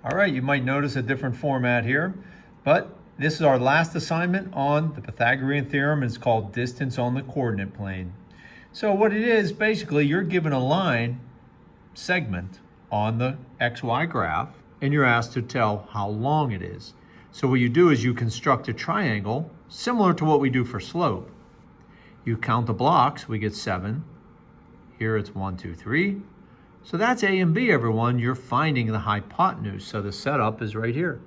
All right, you might notice a different format here, but this is our last assignment on the Pythagorean theorem. It's called distance on the coordinate plane. So what it is, basically, you're given a line segment on the XY graph, and you're asked to tell how long it is. So what you do is you construct a triangle, similar to what we do for slope. You count the blocks, we get 7. Here it's 1, 2, 3. So that's A and B, everyone. You're finding the hypotenuse. So the setup is right here.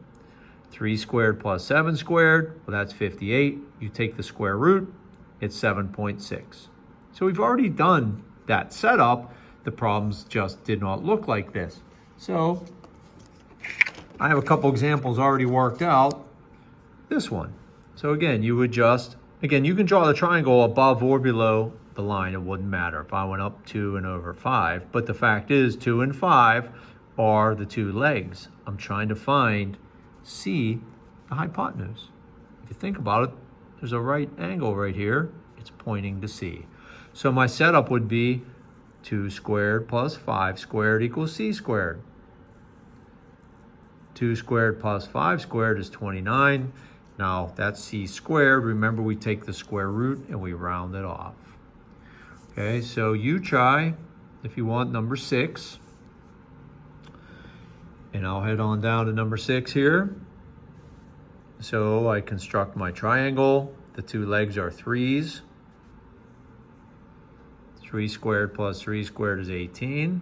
3 squared plus 7 squared, well, that's 58. You take the square root, it's 7.6. So we've already done that setup. The problems just did not look like this. So I have a couple examples already worked out. This one. So again, you would just, again, you can draw the triangle above or below the line. It wouldn't matter if I went up 2 and over 5. But the fact is 2 and 5 are the two legs. I'm trying to find C, the hypotenuse. If you think about it, there's a right angle right here. It's pointing to C. So my setup would be 2 squared plus 5 squared equals C squared. 2 squared plus 5 squared is 29. Now that's C squared. Remember, we take the square root and we round it off. Okay, so you try, if you want, number 6. And I'll head on down to number 6 here. So I construct my triangle. The two legs are 3's. 3 squared plus 3 squared is 18.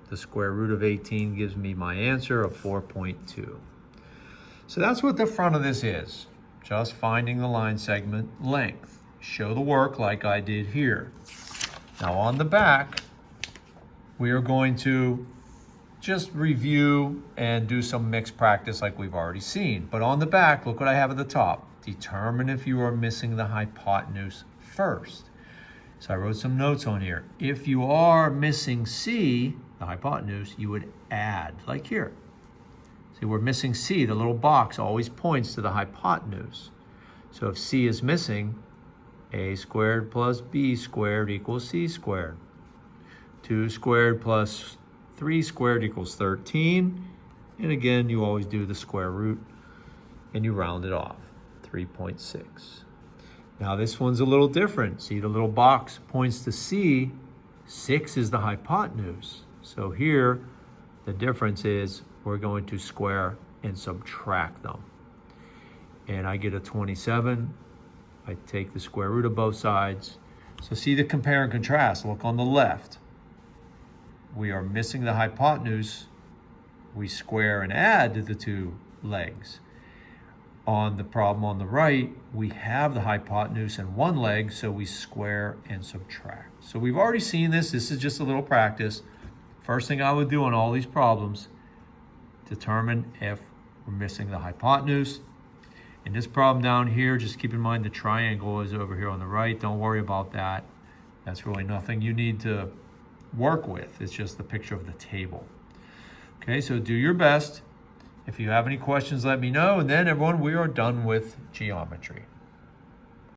The square root of 18 gives me my answer of 4.2. So that's what the front of this is. Just finding the line segment length. Show the work like I did here. Now on the back, we are going to just review and do some mixed practice like we've already seen. But on the back, look what I have at the top. Determine if you are missing the hypotenuse first. So I wrote some notes on here. If you are missing C, the hypotenuse, you would add, like here. See, we're missing C. The little box always points to the hypotenuse. So if C is missing, A squared plus B squared equals C squared. 2 squared plus 3 squared equals 13. And again, you always do the square root and you round it off, 3.6. Now this one's a little different. See, the little box points to C. 6 is the hypotenuse. So here, the difference is we're going to square and subtract them. And I get a 27. I take the square root of both sides. So see the compare and contrast. Look on the left. We are missing the hypotenuse. We square and add to the two legs. On the problem on the right, we have the hypotenuse and one leg, so we square and subtract. So we've already seen this. This is just a little practice. First thing I would do on all these problems, determine if we're missing the hypotenuse. In this problem down here, just keep in mind the triangle is over here on the right. Don't worry about that. That's really nothing you need to work with. It's just the picture of the table. Okay, so do your best. If you have any questions, let me know. And then everyone, we are done with geometry.